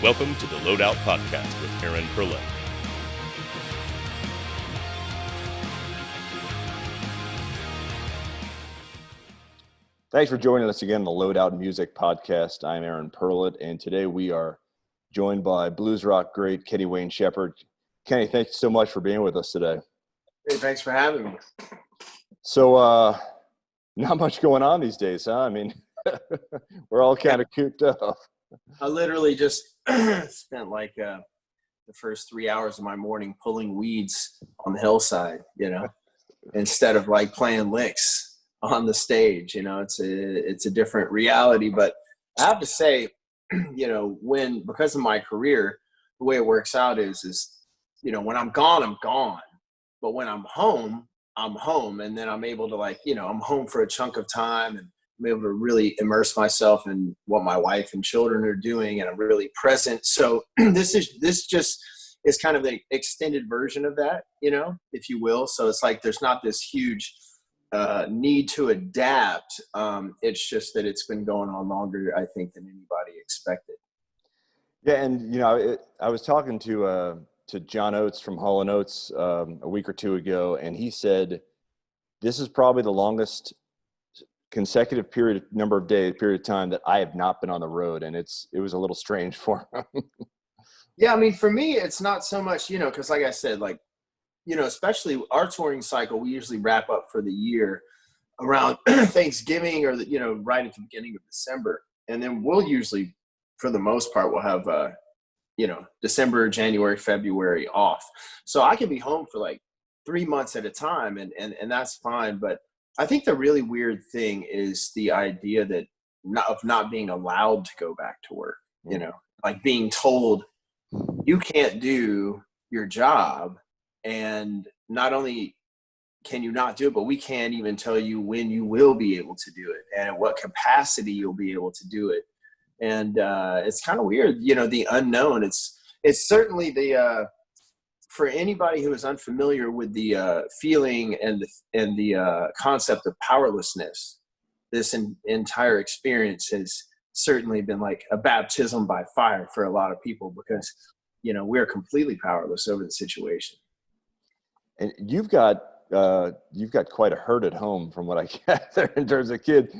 Welcome to the Loadout Podcast with Aaron Perlett. Thanks for joining us again on the Loadout Music Podcast. I'm Aaron Perlett, and today we are joined by blues rock great Kenny Wayne Shepherd. Kenny, thanks so much for being with us today. Hey, thanks for having me. So, not much going on these days, huh? I mean, we're all kind of cooped up. I literally just spent like the first 3 hours of my morning pulling weeds on the hillside, instead of like playing licks on the stage. It's a different reality. But I have to say, because of my career, the way it works out is when I'm gone, I'm gone. But when I'm home, and then I'm able to I'm home for a chunk of time, and I'm able to really immerse myself in what my wife and children are doing, and I'm really present. So this just is kind of the extended version of that, if you will. So it's like there's not this huge need to adapt. It's just that it's been going on longer, I think, than anybody expected. Yeah, and I was talking to John Oates from Hall & Oates a week or two ago, and he said this is probably the longest consecutive period of time that I have not been on the road, and it was a little strange for him. Yeah, I mean, for me, it's not so much, because like I said, especially our touring cycle, we usually wrap up for the year around Thanksgiving or right at the beginning of December, and then we'll usually, for the most part, we'll have December, January, February off. So I can be home for like 3 months at a time, and that's fine. But I think the really weird thing is the idea that of not being allowed to go back to work, like being told you can't do your job, and not only can you not do it, but we can't even tell you when you will be able to do it and at what capacity you'll be able to do it. And it's kind of weird, the unknown. It's certainly for anybody who is unfamiliar with the feeling and the concept of powerlessness, this entire experience has certainly been like a baptism by fire for a lot of people, because we're completely powerless over the situation. And you've got quite a herd at home, from what I gather, in terms of kids.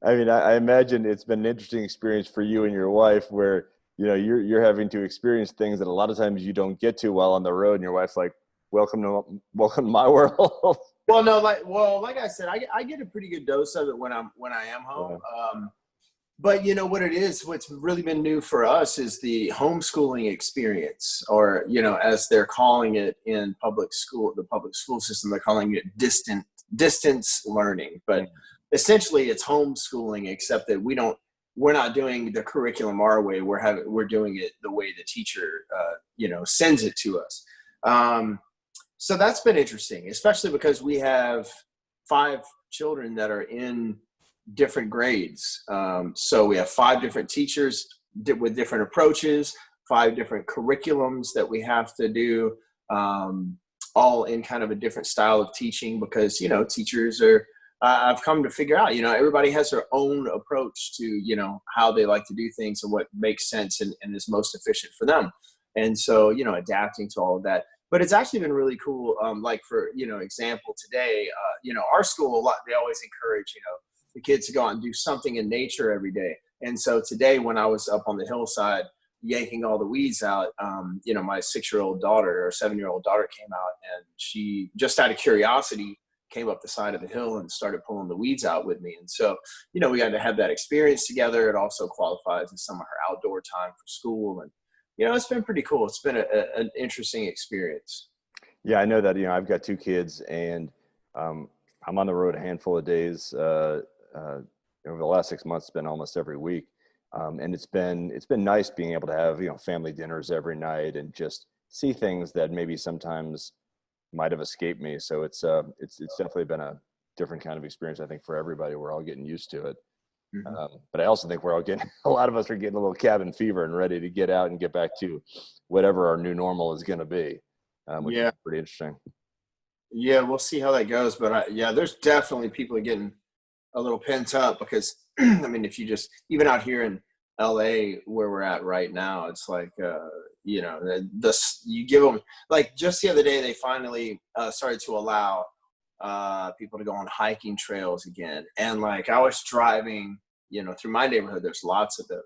I imagine it's been an interesting experience for you and your wife, where you're having to experience things that a lot of times you don't get to while on the road, and your wife's like, welcome to my world. Well, no, like I said, I get a pretty good dose of it when I am home. But what it is, what's really been new for us is the homeschooling experience, or as they're calling it in the public school system, they're calling it distance learning. But essentially, it's homeschooling, except that we're not doing the curriculum our way. We're doing it the way the teacher sends it to us. So that's been interesting, especially because we have 5 children that are in different grades. So we have 5 different teachers with different approaches, 5 different curriculums that we have to do, all in kind of a different style of teaching, because teachers are I've come to figure out, everybody has their own approach to, how they like to do things and what makes sense and is most efficient for them. And so, adapting to all of that. But it's actually been really cool. Like for, example, today, our school, they always encourage, the kids to go out and do something in nature every day. And so today, when I was up on the hillside yanking all the weeds out, my 6-year-old daughter or 7-year-old daughter came out, and she, just out of curiosity, came up the side of the hill and started pulling the weeds out with me. And so, we got to have that experience together. It also qualifies as some of her outdoor time for school. And, it's been pretty cool. It's been an interesting experience. Yeah, I know that, I've got 2 kids, and I'm on the road a handful of days. Over the last 6 months, it's been almost every week. And it's been nice being able to have, family dinners every night and just see things that maybe sometimes might have escaped me. So it's definitely been a different kind of experience, I think, for everybody. We're all getting used to it. Mm-hmm. But I also think a lot of us are getting a little cabin fever and ready to get out and get back to whatever our new normal is going to be, which is pretty interesting. Yeah, we'll see how that goes. But there's definitely people getting a little pent up, because I mean, if you just, even out here in LA where we're at right now, it's like, you know, you give them, like just the other day, they finally started to allow people to go on hiking trails again. And like I was driving, you know, through my neighborhood, there's lots of those.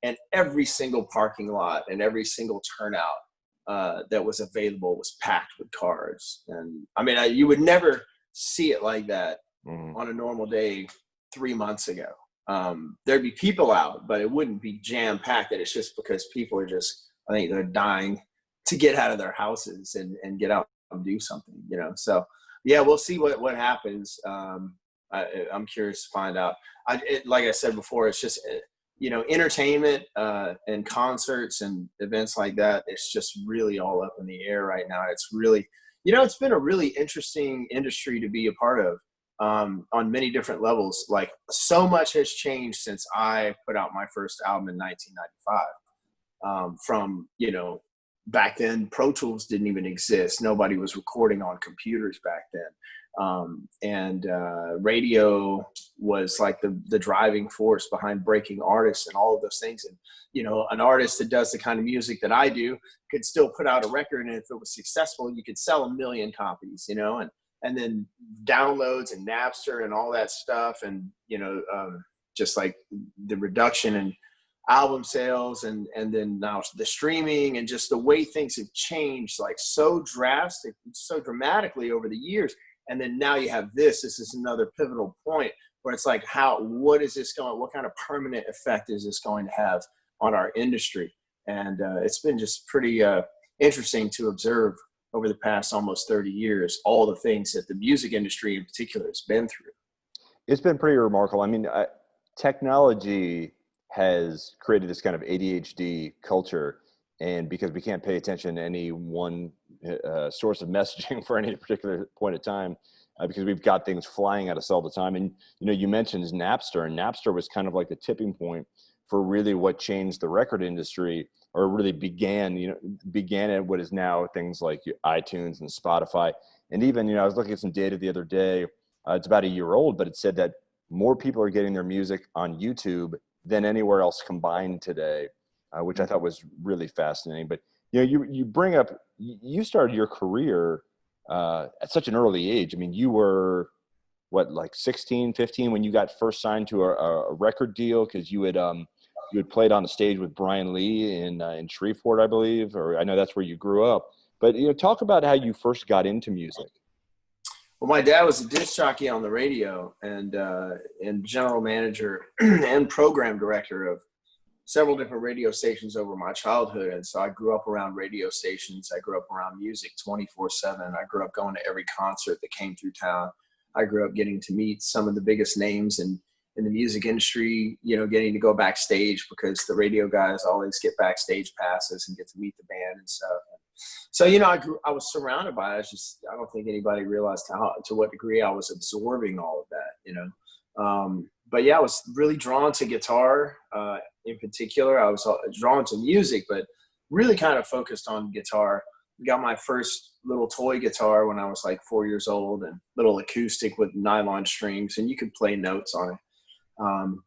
And every single parking lot and every single turnout that was available was packed with cars. And I mean, you would never see it like that on a normal day 3 months ago. There'd be people out, but it wouldn't be jam packed. It's just because people are just, I think they're dying to get out of their houses and get out and do something, you know? So yeah, we'll see what happens. I'm curious to find out. Like I said before, it's just, you know, entertainment and concerts and events like that. It's just really all up in the air right now. It's really, you know, it's been a really interesting industry to be a part of. On many different levels. Like so much has changed since I put out my first album in 1995. From, you know, back then Pro Tools didn't even exist. Nobody was recording on computers back then. Radio was like the driving force behind breaking artists and all of those things. And, you know, an artist that does the kind of music that I do could still put out a record, and if it was successful, you could sell 1 million copies, you know, and then downloads and Napster and all that stuff. And, you know, just like the reduction in album sales and then now the streaming and just the way things have changed like so dramatically over the years. And then now you have this is another pivotal point where it's like, what kind of permanent effect is this going to have on our industry? And it's been just pretty interesting to observe over the past almost 30 years, all the things that the music industry in particular has been through. It's been pretty remarkable. I mean, technology has created this kind of ADHD culture, and because we can't pay attention to any one source of messaging for any particular point of time, because we've got things flying at us all the time. And, you know, you mentioned Napster, and Napster was kind of like the tipping point for really what changed the record industry, or really began at what is now things like iTunes and Spotify. And even, you know, I was looking at some data the other day, it's about a year old, but it said that more people are getting their music on YouTube than anywhere else combined today, which I thought was really fascinating. But, you know, you bring up, you started your career at such an early age. I mean, you were, what, like 16, 15 when you got first signed to a record deal, because you had played on the stage with Brian Lee in Shreveport, I believe, or I know that's where you grew up. But, you know, talk about how you first got into music. Well, my dad was a disc jockey on the radio and general manager and program director of several different radio stations over my childhood. And so I grew up around radio stations. I grew up around music 24/7. I grew up going to every concert that came through town. I grew up getting to meet some of the biggest names in the music industry, you know, getting to go backstage because the radio guys always get backstage passes and get to meet the band and stuff. So, you know, I was surrounded by it. I don't think anybody realized to what degree I was absorbing all of that, you know. But yeah, I was really drawn to guitar in particular. I was drawn to music, but really kind of focused on guitar. Got my first little toy guitar when I was like 4 years old, and little acoustic with nylon strings, and you could play notes on it.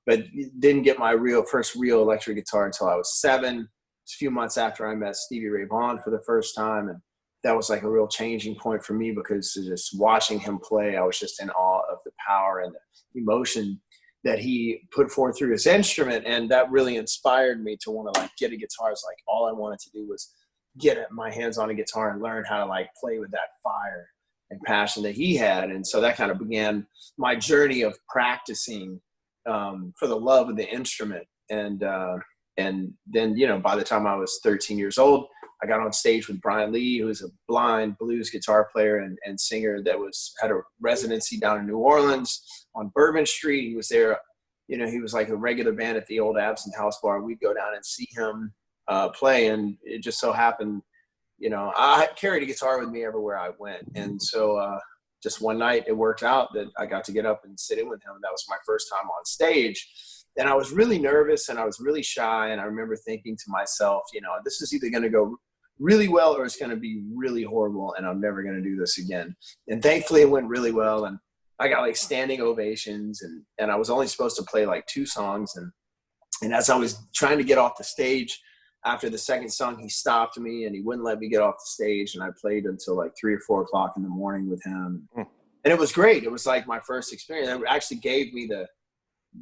But didn't get my first real electric guitar until I was 7. A few months after I met Stevie Ray Vaughan for the first time. And that was like a real changing point for me, because just watching him play, I was just in awe of the power and the emotion that he put forth through his instrument. And that really inspired me to want to like get a guitar. It's like all I wanted to do was get my hands on a guitar and learn how to like play with that fire and passion that he had. And so that kind of began my journey of practicing for the love of the instrument. And then, you know, by the time I was 13 years old, I got on stage with Brian Lee, who was a blind blues guitar player and singer that had a residency down in New Orleans on Bourbon Street. He was there, you know, he was like a regular band at the old Absinthe House Bar. We'd go down and see him play. And it just so happened, you know, I carried a guitar with me everywhere I went. And so just one night it worked out that I got to get up and sit in with him. That was my first time on stage. And I was really nervous and I was really shy. And I remember thinking to myself, you know, this is either going to go really well or it's going to be really horrible and I'm never going to do this again. And thankfully it went really well. And I got like standing ovations and I was only supposed to play like 2 songs. And And as I was trying to get off the stage after the second song, he stopped me and he wouldn't let me get off the stage. And I played until like 3 or 4 o'clock in the morning with him. And it was great. It was like my first experience. It actually gave me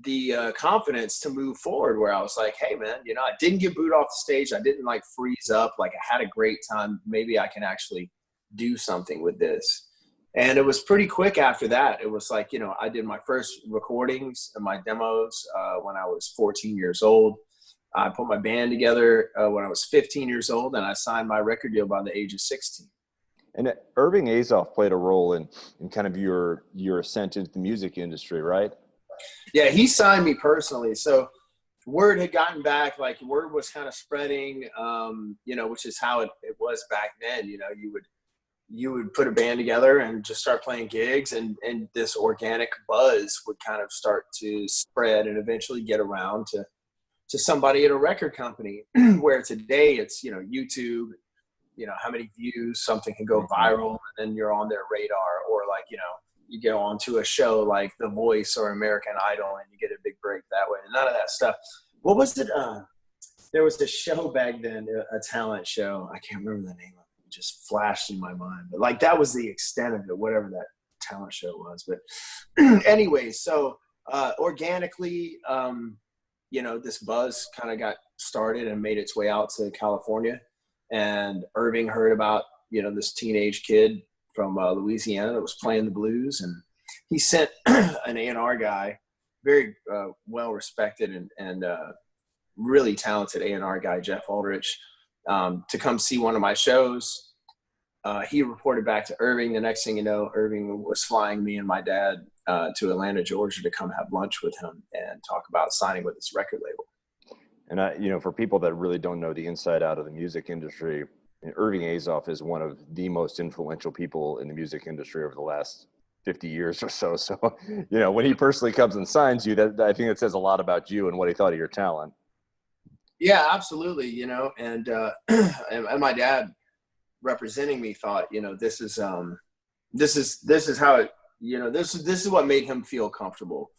the confidence to move forward, where I was like, hey man, you know, I didn't get booed off the stage. I didn't like freeze up. Like, I had a great time. Maybe I can actually do something with this. And it was pretty quick after that. It was like, you know, I did my first recordings and my demos when I was 14 years old. I put my band together when I was 15 years old, and I signed my record deal by the age of 16. And Irving Azoff played a role in kind of your ascent into the music industry, right? Yeah, he signed me personally. So word had gotten back, like word was kind of spreading, you know, which is how it was back then. You know, you would put a band together and just start playing gigs, and this organic buzz would kind of start to spread and eventually get around to somebody at a record company. Where today it's, you know, YouTube, you know, how many views something can go viral, and then you're on their radar. Or like, you know, you go onto a show like The Voice or American Idol and you get a big break that way. And none of that stuff. What was it? There was a show back then, a talent show. I can't remember the name of it. It just flashed in my mind. But like, that was the extent of it, whatever that talent show was. But anyway, so organically, you know, this buzz kind of got started and made its way out to California. And Irving heard about, you know, this teenage kid from Louisiana that was playing the blues, and he sent an A&R guy, very well respected and really talented A&R guy, Jeff Aldrich, to come see one of my shows. He reported back to Irving. The next thing you know, Irving was flying me and my dad to Atlanta, Georgia, to come have lunch with him and talk about signing with his record label. And you know, for people that really don't know the inside out of the music industry, Irving Azoff is one of the most influential people in the music industry over the last 50 years or so. So, you know, when he personally comes and signs you, that I think it says a lot about you and what he thought of your talent. Yeah, absolutely. You know, and my dad representing me thought, you know, this is how it, you know, this is what made him feel comfortable.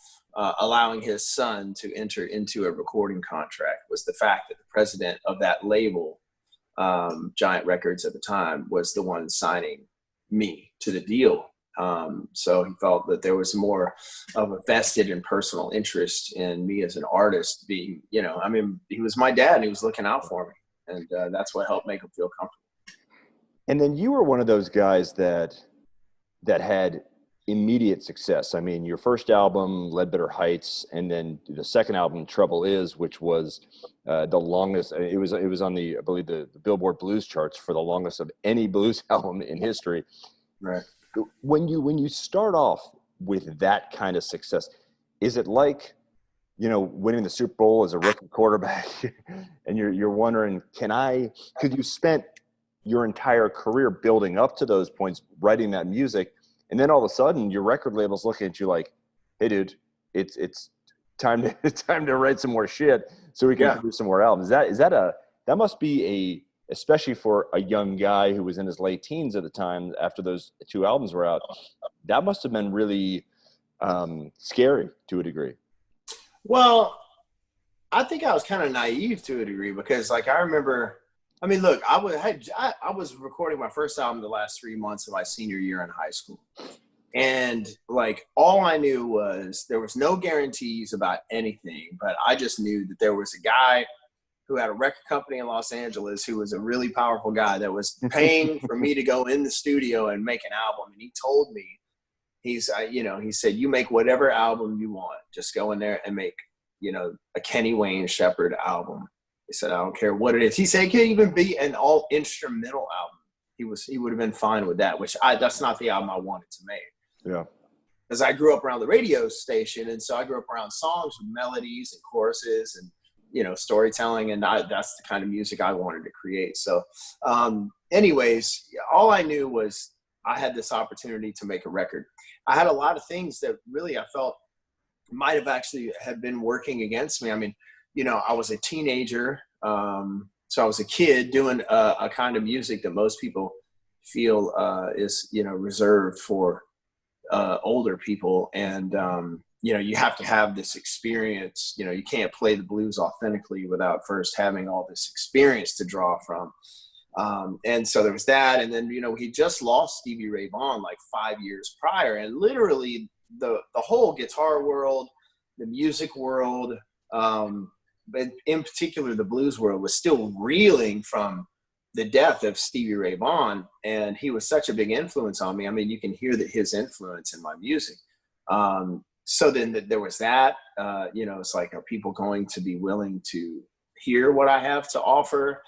Allowing his son to enter into a recording contract was the fact that the president of that label, Giant Records at the time, was the one signing me to the deal. So he felt that there was more of a vested and personal interest in me as an artist being, you know, I mean, he was my dad and he was looking out for me. And that's what helped make him feel comfortable. And then you were one of those guys that had immediate success. I mean, your first album, Ledbetter Heights, and then the second album, Trouble Is, which was the longest. It was on the, I believe, the Billboard blues charts for the longest of any blues album in history. Right. When you start off with that kind of success, is it like, you know, winning the Super Bowl as a rookie quarterback, and you're wondering, could you spent your entire career building up to those points, writing that music, and then all of a sudden your record label's looking at you like, hey dude, it's time to write some more shit so we can produce some more albums. That must be especially for a young guy who was in his late teens at the time after those 2 albums were out, that must have been really scary to a degree. Well, I think I was kind of naive to a degree, because like, I remember, I mean, look, I was recording my first album the last 3 months of my senior year in high school. And like, all I knew was there was no guarantees about anything, but I just knew that there was a guy who had a record company in Los Angeles who was a really powerful guy that was paying for me to go in the studio and make an album. And he told me, he said, you make whatever album you want, just go in there and make, you know, a Kenny Wayne Shepherd album. He said, I don't care what it is. He said it could even be an all instrumental album. He would have been fine with that, which that's not the album I wanted to make. Yeah. Because I grew up around the radio station, and so I grew up around songs with melodies and choruses and, you know, storytelling, and that's the kind of music I wanted to create. So anyways, all I knew was I had this opportunity to make a record. I had a lot of things that really I felt might have actually have been working against me. I mean, you know, I was a teenager, so I was a kid doing a kind of music that most people feel is, you know, reserved for older people. And you know, you have to have this experience. You know, you can't play the blues authentically without first having all this experience to draw from. And so there was that. And then, you know, he just lost Stevie Ray Vaughan like 5 years prior. And literally the whole guitar world, the music world, but in particular the blues world, was still reeling from the death of Stevie Ray Vaughan. And he was such a big influence on me. I mean, you can hear that his influence in my music. So then there was that, you know, it's like, are people going to be willing to hear what I have to offer?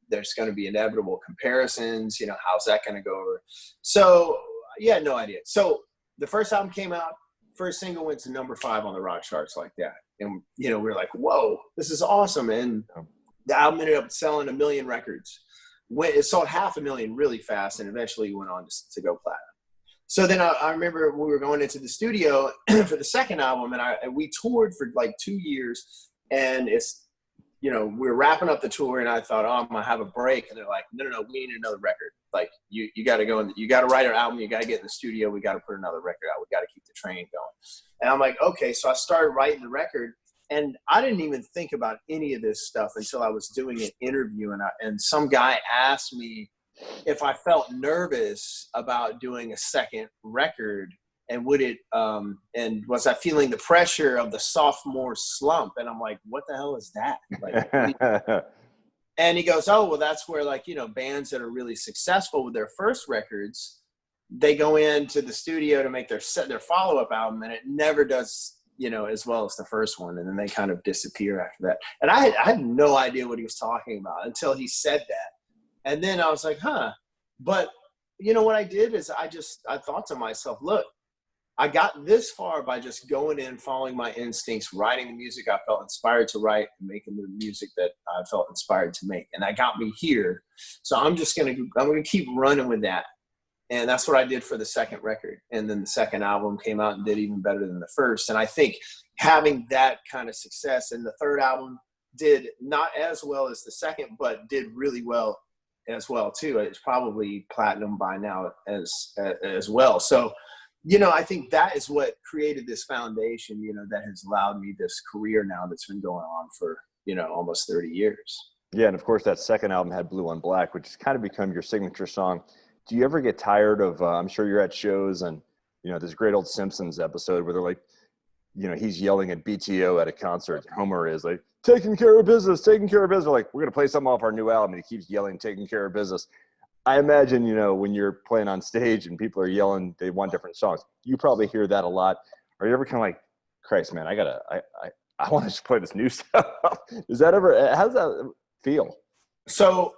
There's going to be inevitable comparisons, you know, how's that going to go over? So yeah, no idea. So the first album came out, first single went to number 5 on the rock charts like that. And, you know, we were like, whoa, this is awesome. And the album ended up selling 1 million records. It sold 500,000 really fast, and eventually went on to go platinum. So then I remember we were going into the studio for the second album, and we toured for like 2 years, and it's, you know, we were wrapping up the tour, and I thought, oh, I'm gonna have a break. And they're like, no, we need another record. Like, you got to go, and you got to write an album. You got to get in the studio. We got to put another record out. We got to keep the train going. And I'm like, okay. So I started writing the record, and I didn't even think about any of this stuff until I was doing an interview, and some guy asked me if I felt nervous about doing a second record, and would it, and was I feeling the pressure of the sophomore slump? And I'm like, what the hell is that? Like, and he goes, oh, well, that's where, like, you know, bands that are really successful with their first records, they go into the studio to make their follow-up album, and it never does, you know, as well as the first one. And then they kind of disappear after that. And I had no idea what he was talking about until he said that. And then I was like, huh. But, you know, what I did is I thought to myself, look, I got this far by just going in, following my instincts, writing the music I felt inspired to write, and making the music that I felt inspired to make. And that got me here. So I'm going to keep running with that. And that's what I did for the second record. And then the second album came out and did even better than the first. And I think having that kind of success, and the third album did not as well as the second, but did really well as well too. It's probably platinum by now as well. So, you know, I think that is what created this foundation, you know, that has allowed me this career now that's been going on for, you know, almost 30 years. Yeah. And of course that second album had Blue on Black, which has kind of become your signature song. Do you ever get tired of, I'm sure you're at shows, and, you know, this great old Simpsons episode where they're like, you know, he's yelling at BTO at a concert. Homer is like, taking care of business. They're like, we're going to play something off our new album. And he keeps yelling, taking care of business. I imagine, you know, when you're playing on stage and people are yelling, they want different songs. You probably hear that a lot. Are you ever kind of like, Christ, man, I want to just play this new stuff. Does that ever, how does that feel? So,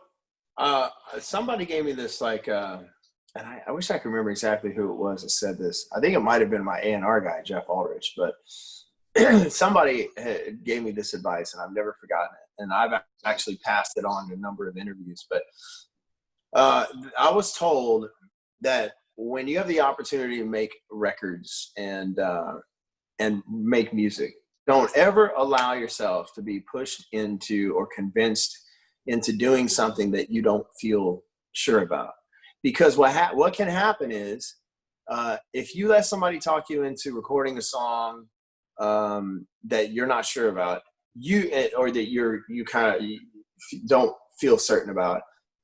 somebody gave me this, like, and I wish I could remember exactly who it was that said this. I think it might have been my A&R guy, Jeff Aldrich, but somebody gave me this advice, and I've never forgotten it. And I've actually passed it on in a number of interviews. But I was told that when you have the opportunity to make records and make music, don't ever allow yourself to be pushed into or convinced into doing something that you don't feel sure about. Because what can happen is if you let somebody talk you into recording a song that you're not sure about, or that you kind of don't feel certain about,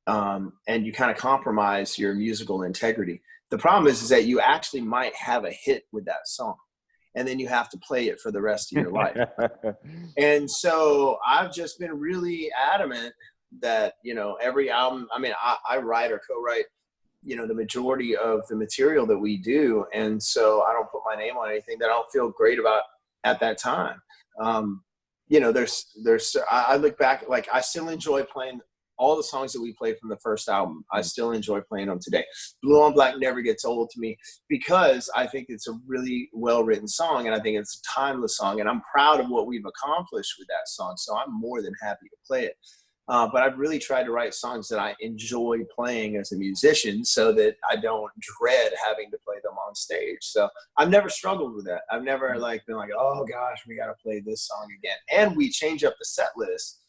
and you kind of compromise your musical integrity. The problem is that you actually might have a hit with that song, and then you have to play it for the rest of your life. And so I've just been really adamant that, you know, every album, I mean, I write or co-write, you know, the majority of the material that we do. And so I don't put my name on anything that I don't feel great about at that time. You know, I look back, like, I still enjoy playing all the songs that we played from the first album. I still enjoy playing them today. Blue on Black never gets old to me, because I think it's a really well-written song, and I think it's a timeless song, and I'm proud of what we've accomplished with that song. So I'm more than happy to play it. But I've really tried to write songs that I enjoy playing as a musician, so that I don't dread having to play them on stage. So I've never struggled with that. I've never been like, oh gosh, we got to play this song again. And we change up the set list.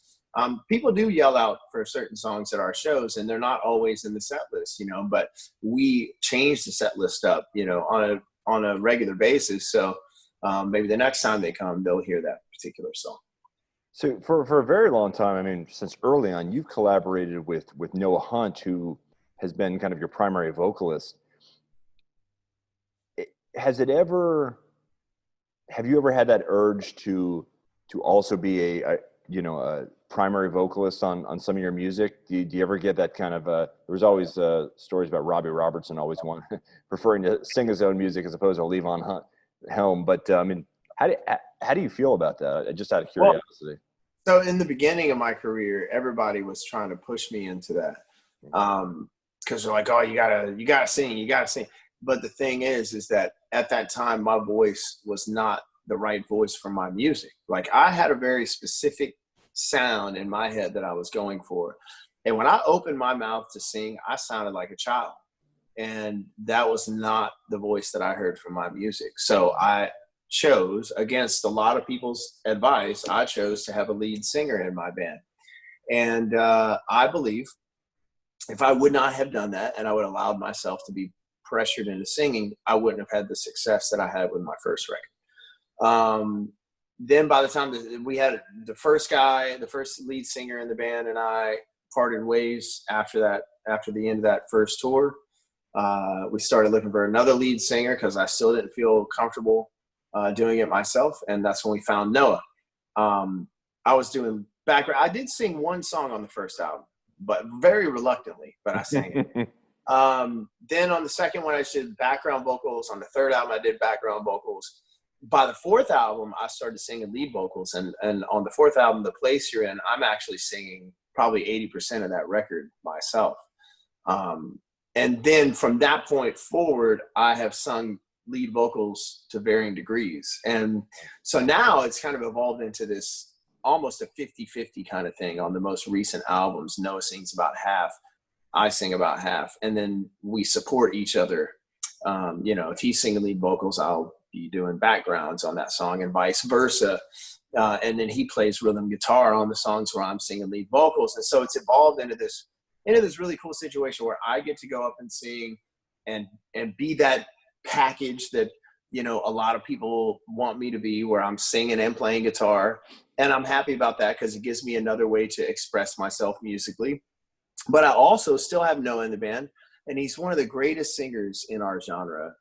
People do yell out for certain songs at our shows, and they're not always in the set list, you know, but we change the set list up, you know, on a regular basis. So maybe the next time they come, they'll hear that particular song. So for a very long time, I mean, since early on, you've collaborated with Noah Hunt, who has been kind of your primary vocalist. Have you ever had that urge to also be a primary vocalist on some of your music? Do you ever get that kind of there was always stories about Robbie Robertson always preferring to sing his own music as opposed to Levon Helm. But I mean, how do you feel about that? Just out of curiosity. So in the beginning of my career, everybody was trying to push me into that. Because they're like, oh, you gotta sing. But the thing is that at that time, my voice was not the right voice for my music. Like, I had a very specific sound in my head that I was going for. And when I opened my mouth to sing, I sounded like a child. And that was not the voice that I heard from my music. So I chose, against a lot of people's advice, I chose to have a lead singer in my band. And I believe if I would not have done that and I would have allowed myself to be pressured into singing, I wouldn't have had the success that I had with my first record. Then by the time we had the first lead singer in the band, and I parted ways after the end of that first tour, we started looking for another lead singer because I still didn't feel comfortable doing it myself. And that's when we found Noah. I was doing background. I did sing one song on the first album, but very reluctantly, but I sang it. Then on the second one, I did background vocals. On the third album, I did background vocals. By the fourth album, I started singing lead vocals. And on the fourth album, The Place You're In, I'm actually singing probably 80% of that record myself. And then from that point forward, I have sung lead vocals to varying degrees. And so now it's kind of evolved into this almost a 50-50 kind of thing. On the most recent albums, Noah sings about half, I sing about half, and then we support each other. If he's singing lead vocals, I'll be doing backgrounds on that song, and vice versa. And then he plays rhythm guitar on the songs where I'm singing lead vocals. And so it's evolved into this really cool situation where I get to go up and sing and be that package that, a lot of people want me to be, where I'm singing and playing guitar. And I'm happy about that because it gives me another way to express myself musically. But I also still have Noah in the band, and he's one of the greatest singers in our genre,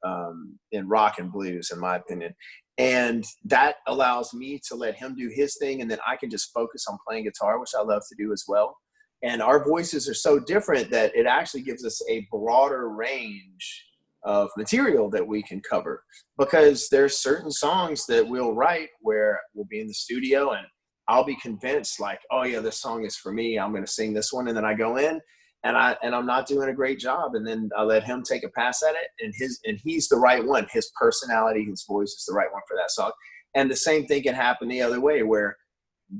in rock and blues, in my opinion. And that allows me to let him do his thing, and then I can just focus on playing guitar, which I love to do as well. And our voices are so different that it actually gives us a broader range of material that we can cover, because there's certain songs that we'll write where we'll be in the studio and I'll be convinced, like, oh yeah, this song is for me, I'm going to sing this one. And then I go in and I'm not doing a great job. And then I let him take a pass at it, and he's the right one. His personality, his voice is the right one for that song. And the same thing can happen the other way, where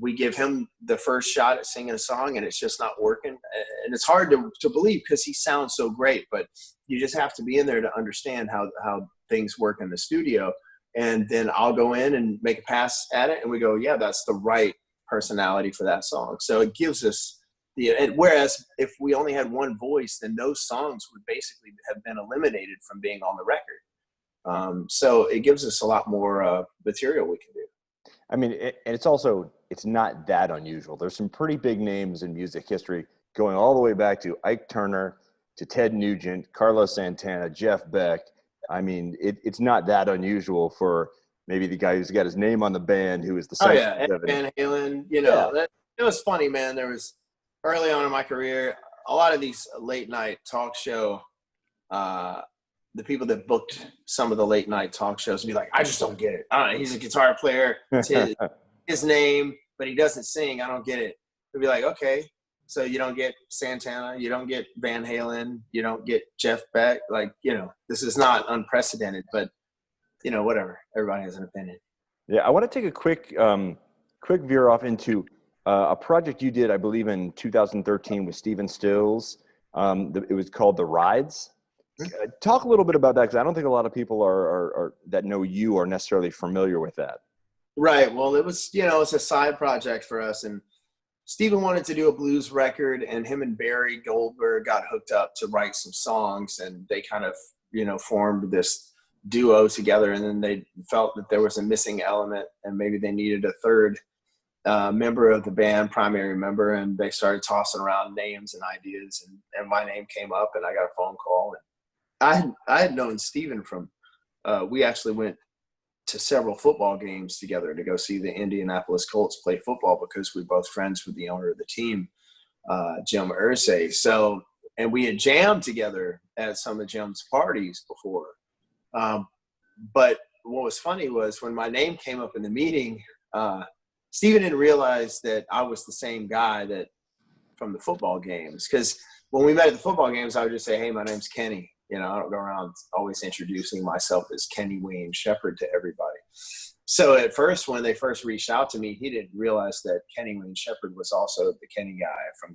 we give him the first shot at singing a song and it's just not working. And it's hard to believe because he sounds so great, but you just have to be in there to understand how things work in the studio. And then I'll go in and make a pass at it, and we go, yeah, that's the right personality for that song. So it gives us whereas if we only had one voice, then those songs would basically have been eliminated from being on the record. So it gives us a lot more material we can do. I mean, and it's not that unusual. There's some pretty big names in music history going all the way back to Ike Turner, to Ted Nugent, Carlos Santana, Jeff Beck. I mean, it's not that unusual for maybe the guy who's got his name on the band who is the son of Van Halen. It was funny, man. There was early on in my career, a lot of these late night talk show, the people that booked some of the late night talk shows would be like, I just don't get it. He's a guitar player. It's his name, but he doesn't sing. I don't get it. They'd be like, okay, so you don't get Santana, you don't get Van Halen, you don't get Jeff Beck. Like, this is not unprecedented, but whatever. Everybody has an opinion. Yeah, I want to take a quick veer off into a project you did, I believe, in 2013 with Stephen Stills. It was called The Rides. Talk a little bit about that, because I don't think a lot of people are that know you are necessarily familiar with that. Right. Well, it was, it's a side project for us, and Stephen wanted to do a blues record, and him and Barry Goldberg got hooked up to write some songs, and they kind of, formed this duo together, and then they felt that there was a missing element and maybe they needed a third member of the band, primary member, and they started tossing around names and ideas, and my name came up, and I got a phone call. And I had known Steven from we actually went to several football games together to go see the Indianapolis Colts play football because we're both friends with the owner of the team, Jim Irsay. So, and we had jammed together at some of Jim's parties before. But what was funny was when my name came up in the meeting, Steven didn't realize that I was the same guy that from the football games. Because when we met at the football games, I would just say, hey, my name's Kenny. You know, I don't go around always introducing myself as Kenny Wayne Shepherd to everybody. So at first, when they first reached out to me, he didn't realize that Kenny Wayne Shepherd was also the Kenny guy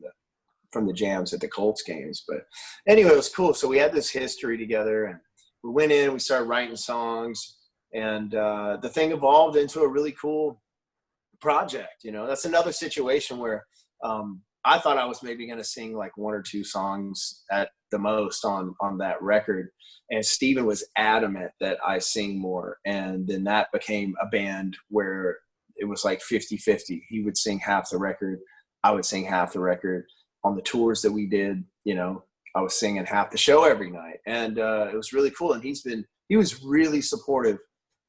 from the jams at the Colts games. But anyway, it was cool. So we had this history together, and we went in, we started writing songs, and the thing evolved into a really cool project. You know, that's another situation where I thought I was maybe going to sing like one or two songs at the most on that record. And Steven was adamant that I sing more. And then that became a band where it was like 50-50. He would sing half the record. I would sing half the record. On the tours that we did, you know, I was singing half the show every night. And it was really cool. And he was really supportive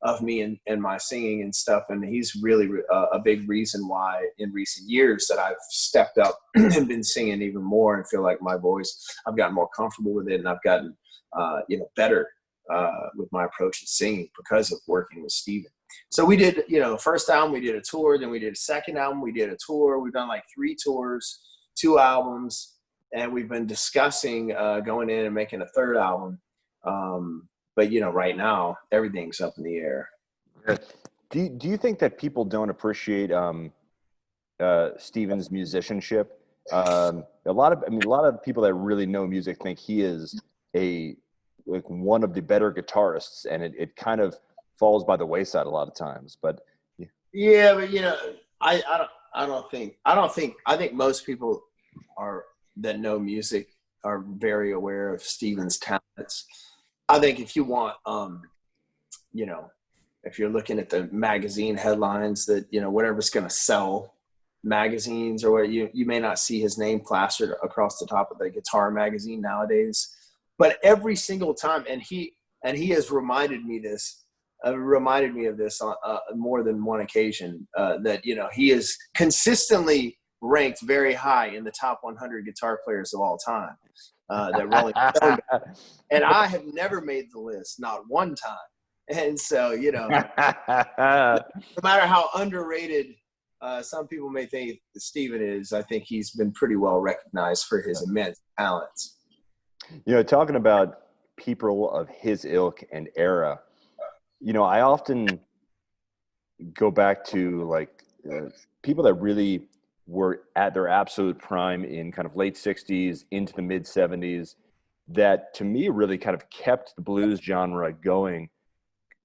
of me and my singing and stuff. And he's really a big reason why in recent years that I've stepped up and been singing even more and feel like my voice, I've gotten more comfortable with it, and I've gotten, better with my approach to singing because of working with Steven. So we did, first album, we did a tour, then we did a second album, we did a tour. We've done like 3 tours, 2 albums, and we've been discussing going in and making a third album. But, right now, everything's up in the air. Do you think that people don't appreciate Steven's musicianship? A lot of people that really know music think he is one of the better guitarists, and it kind of falls by the wayside a lot of times. But yeah, but I think most people that know music are very aware of Steven's talents. I think if you want, if you're looking at the magazine headlines that, whatever's going to sell magazines or what, you may not see his name plastered across the top of the guitar magazine nowadays, but every single time, and he has reminded me of this on more than one occasion, that, he is consistently ranked very high in the top 100 guitar players of all time. That Rolling Stone, and I have never made the list, not one time. And so, no matter how underrated some people may think Steven is, I think he's been pretty well recognized for his immense talents. Talking about people of his ilk and era, I often go back to people that really were at their absolute prime in kind of late 60s into the mid 70s that to me really kind of kept the blues genre going.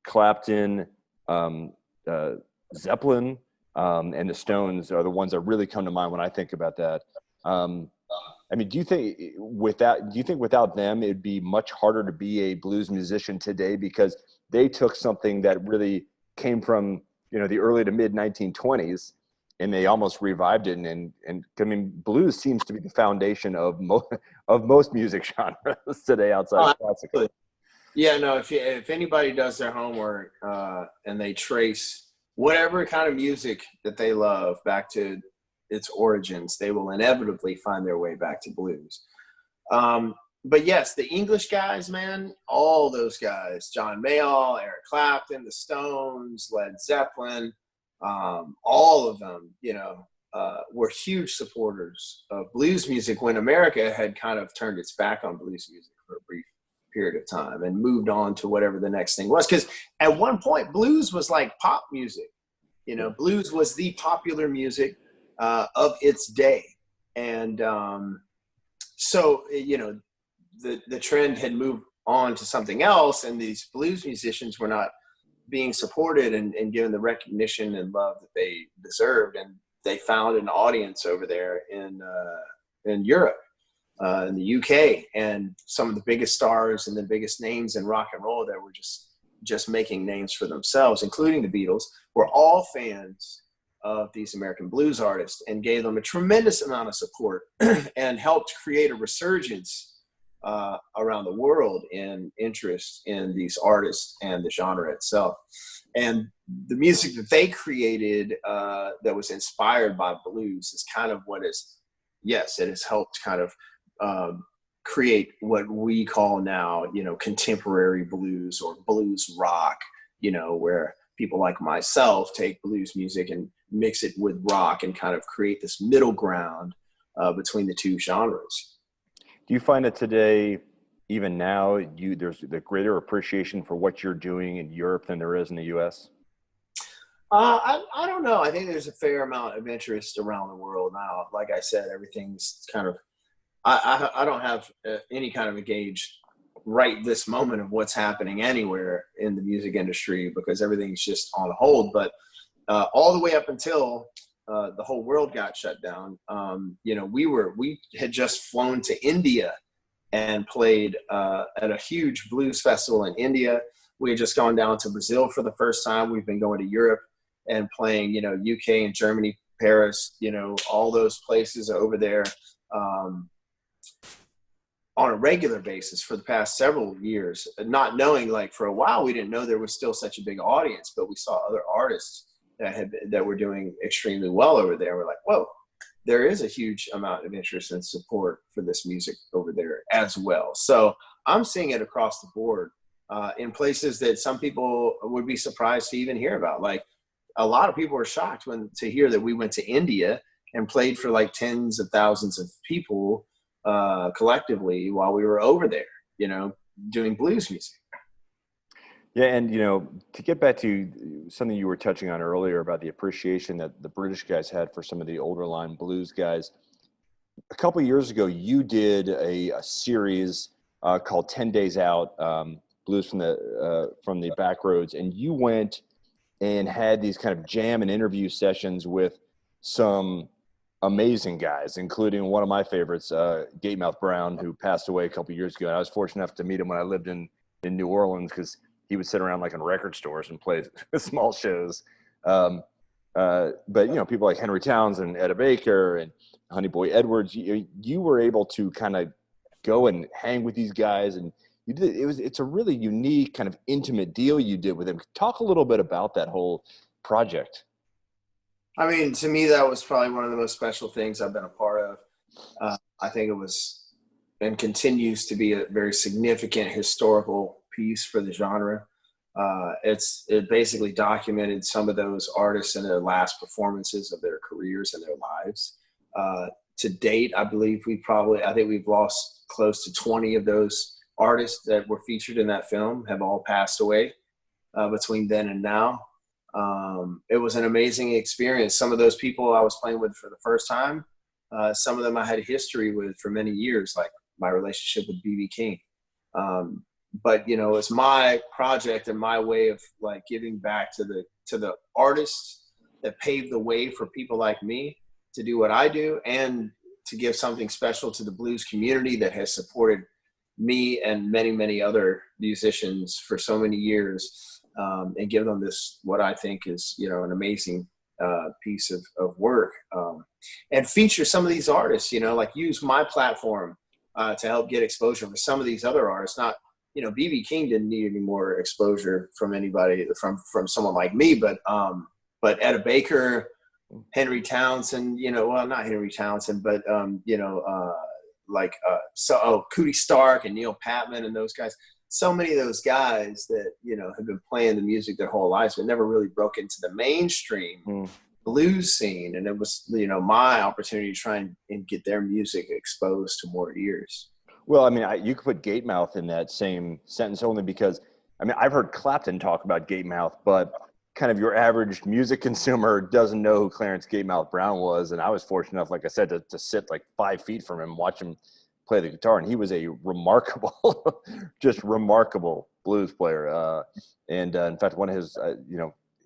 Clapton, Zeppelin, and the Stones are the ones that really come to mind when I think about that. Do you think without them it'd be much harder to be a blues musician today, because they took something that really came from the early to mid 1920s and they almost revived it, and blues seems to be the foundation of most music genres today outside of classical. Yeah, no. If anybody does their homework and they trace whatever kind of music that they love back to its origins, they will inevitably find their way back to blues. But yes, the English guys, man, all those guys, John Mayall, Eric Clapton, the Stones, Led Zeppelin, all of them, were huge supporters of blues music when America had kind of turned its back on blues music for a brief period of time and moved on to whatever the next thing was. Because at one point, blues was like pop music. Blues was the popular music of its day. And so, the trend had moved on to something else, and these blues musicians were not being supported and given the recognition and love that they deserved. And they found an audience over there in Europe, in the UK, and some of the biggest stars and the biggest names in rock and roll that were just just making names for themselves, including the Beatles, were all fans of these American blues artists and gave them a tremendous amount of support and helped create a resurgence around the world in interest in these artists and the genre itself. And the music that they created that was inspired by blues is kind of what is, yes, it has helped kind of create what we call now, contemporary blues or blues rock, where people like myself take blues music and mix it with rock and kind of create this middle ground between the two genres. Do you find that today, even now, there's the greater appreciation for what you're doing in Europe than there is in the U.S.? I don't know. I think there's a fair amount of interest around the world now. Like I said, everything's kind of, I don't have any kind of engaged right this moment of what's happening anywhere in the music industry because everything's just on hold. But all the way up until the whole world got shut down, we had just flown to India and played at a huge blues festival in India. We had just gone down to Brazil for the first time. We've been going to Europe and playing, UK and Germany, Paris, all those places over there on a regular basis for the past several years, not knowing, like, for a while, we didn't know there was still such a big audience, but we saw other artists that were doing extremely well over there. We're like, whoa, there is a huge amount of interest and support for this music over there as well. So I'm seeing it across the board in places that some people would be surprised to even hear about. Like, a lot of people were shocked to hear that we went to India and played for like tens of thousands of people collectively while we were over there, doing blues music. Yeah, and to get back to something you were touching on earlier about the appreciation that the British guys had for some of the older line blues guys, a couple of years ago you did a series called 10 Days Out, Blues from the Back Roads, and you went and had these kind of jam and interview sessions with some amazing guys, including one of my favorites, Gatemouth Brown, who passed away a couple of years ago. And I was fortunate enough to meet him when I lived in New Orleans because he would sit around like in record stores and play small shows. But people like Henry Townsend, Etta Baker, and Honey Boy Edwards, you were able to kind of go and hang with these guys, and it's a really unique kind of intimate deal you did with them. Talk a little bit about that whole project. I mean, to me, that was probably one of the most special things I've been a part of. I think it was and continues to be a very significant historical piece for the genre. It basically documented some of those artists in their last performances of their careers and their lives. To date, I think we've lost close to 20 of those artists that were featured in that film have all passed away between then and now. It was an amazing experience. Some of those people I was playing with for the first time, some of them I had history with for many years, like my relationship with B.B. King. But it's my project and my way of like giving back to the artists that paved the way for people like me to do what I do, and to give something special to the blues community that has supported me and many, many other musicians for so many years, and give them this, what I think is, an amazing piece of work, and feature some of these artists, like use my platform to help get exposure for some of these other artists. Not, B.B. King didn't need any more exposure from anybody, from someone like me, but Etta Baker, Henry Townsend, well, not Henry Townsend, but Cootie Stark and Neil Patman and those guys. So many of those guys that, have been playing the music their whole lives, but never really broke into the mainstream blues scene. And it was, my opportunity to try and get their music exposed to more ears. Well, I mean, you could put Gatemouth in that same sentence only because, I've heard Clapton talk about Gatemouth, but kind of your average music consumer doesn't know who Clarence Gatemouth Brown was. And I was fortunate enough, like I said, to sit like 5 feet from him, watch him play the guitar. And he was a remarkable, just remarkable blues player. And in fact, one of his,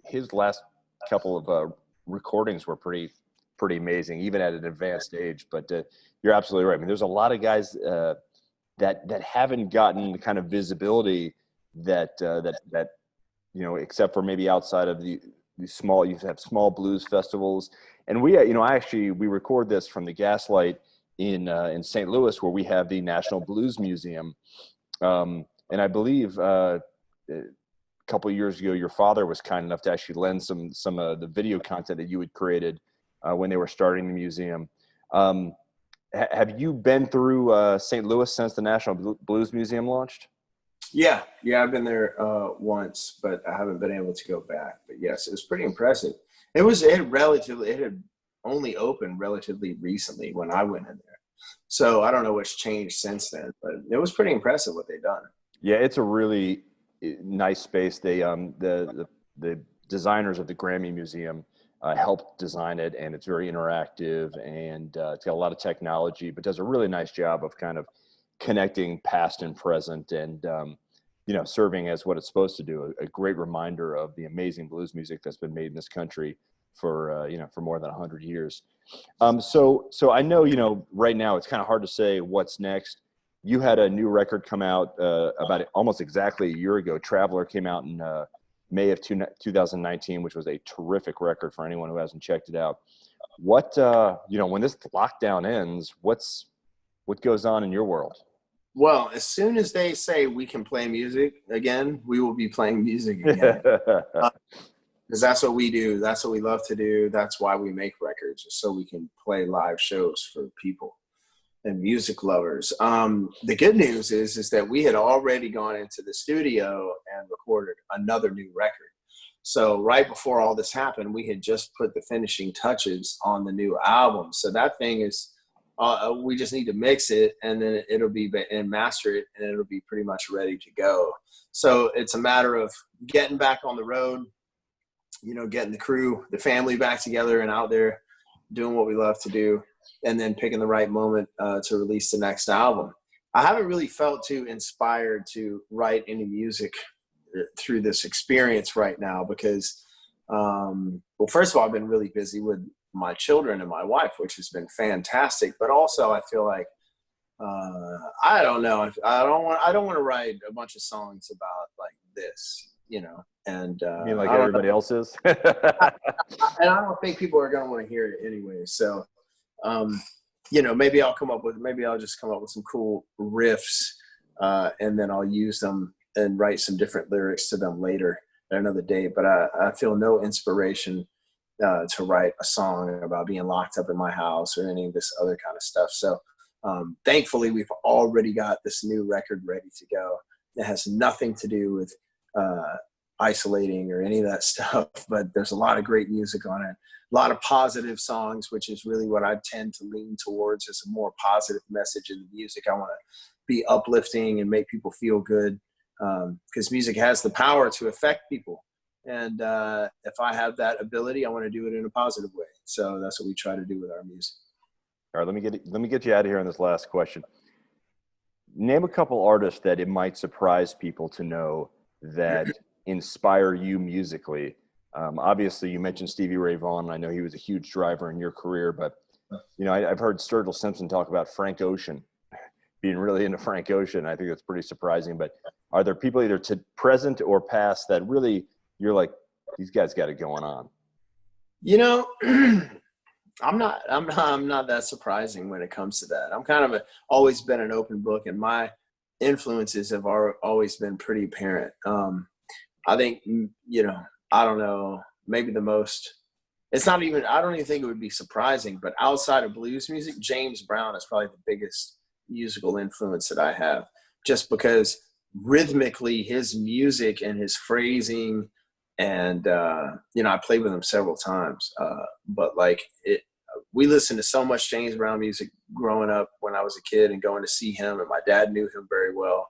his last couple of recordings were pretty amazing, even at an advanced age. But you're absolutely right. There's a lot of guys that haven't gotten the kind of visibility that except for maybe outside of the small, you have small blues festivals. And we record this from the Gaslight in St. Louis, where we have the National Blues Museum. And I believe a couple of years ago, your father was kind enough to actually lend some of the video content that you had created when they were starting the museum. Have you been through St. Louis since the National Blues Museum launched? Yeah, I've been there once, but I haven't been able to go back. But yes, it was pretty impressive. It had only opened relatively recently when I went in there. So I don't know what's changed since then, but it was pretty impressive what they've done. Yeah, it's a really nice space. They the designers of the Grammy Museum helped design it, and it's very interactive, and it's got a lot of technology, but does a really nice job of kind of connecting past and present, and serving as what it's supposed to do, a great reminder of the amazing blues music that's been made in this country for more than 100 years. So I know, right now it's kind of hard to say what's next. You had a new record come out about almost exactly a year ago. Traveler came out in May of 2019, which was a terrific record for anyone who hasn't checked it out. What, when this lockdown ends, what goes on in your world? Well, as soon as they say we can play music again, we will be playing music again. Because that's what we do. That's what we love to do. That's why we make records, so we can play live shows for people and music lovers. The good news is that we had already gone into the studio and recorded another new record. So right before all this happened, we had just put the finishing touches on the new album. So that thing is, we just need to mix it, and then it'll be, and master it, and it'll be pretty much ready to go. So it's a matter of getting back on the road, getting the crew, the family back together and out there doing what we love to do, and then picking the right moment to release the next album. I haven't really felt too inspired to write any music through this experience right now because, first of all, I've been really busy with my children and my wife, which has been fantastic. But also, I feel like I don't know. I don't want to write a bunch of songs about like this, And you mean like everybody else is? And I don't think people are going to want to hear it anyway. So, maybe I'll just come up with some cool riffs, and then I'll use them and write some different lyrics to them later at another day. But I feel no inspiration to write a song about being locked up in my house or any of this other kind of stuff. So thankfully, we've already got this new record ready to go. It has nothing to do with isolating or any of that stuff, but there's a lot of great music on it. A lot of positive songs, which is really what I tend to lean towards, is a more positive message in the music. I want to be uplifting and make people feel good, because music has the power to affect people. And if I have that ability, I want to do it in a positive way. So that's what we try to do with our music. All right, let me get you out of here on this last question. Name a couple artists that it might surprise people to know that inspire you musically. Obviously, you mentioned Stevie Ray Vaughan. I know he was a huge driver in your career, but I've heard Sturgill Simpson talk about Frank Ocean, being really into Frank Ocean. I think that's pretty surprising. But are there people either present or past that really you're like, these guys got it going on? I'm not that surprising when it comes to that. I'm kind of always been an open book, and my influences have always been pretty apparent. I think, I don't know, maybe the most, I don't even think it would be surprising, but outside of blues music, James Brown is probably the biggest musical influence that I have, just because rhythmically his music and his phrasing, and, I played with him several times, but we listened to so much James Brown music growing up when I was a kid and going to see him, and my dad knew him very well.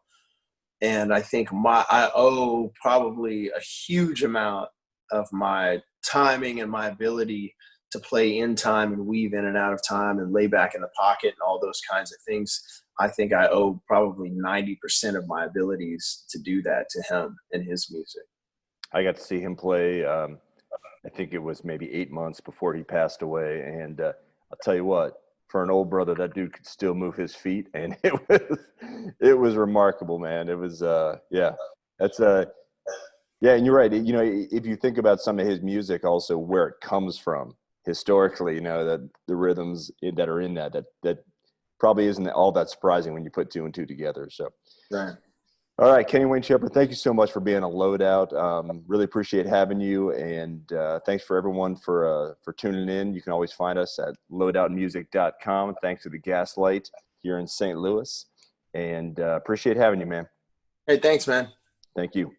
And I think I owe probably a huge amount of my timing and my ability to play in time and weave in and out of time and lay back in the pocket and all those kinds of things. I think I owe probably 90% of my abilities to do that to him and his music. I got to see him play, I think it was maybe 8 months before he passed away. And I'll tell you what, for an old brother, that dude could still move his feet. And it was remarkable, man. It was, that's Yeah, and you're right. You know, if you think about some of his music, also where it comes from historically, you know, that the rhythms that are in that probably isn't all that surprising when you put two and two together. So, Right. all right, Kenny Wayne Shepherd, thank you so much for being a loadout. Really appreciate having you, and thanks for everyone for tuning in. You can always find us at loadoutmusic.com. Thanks to the Gaslight here in St. Louis, and appreciate having you, man. Hey, thanks, man. Thank you.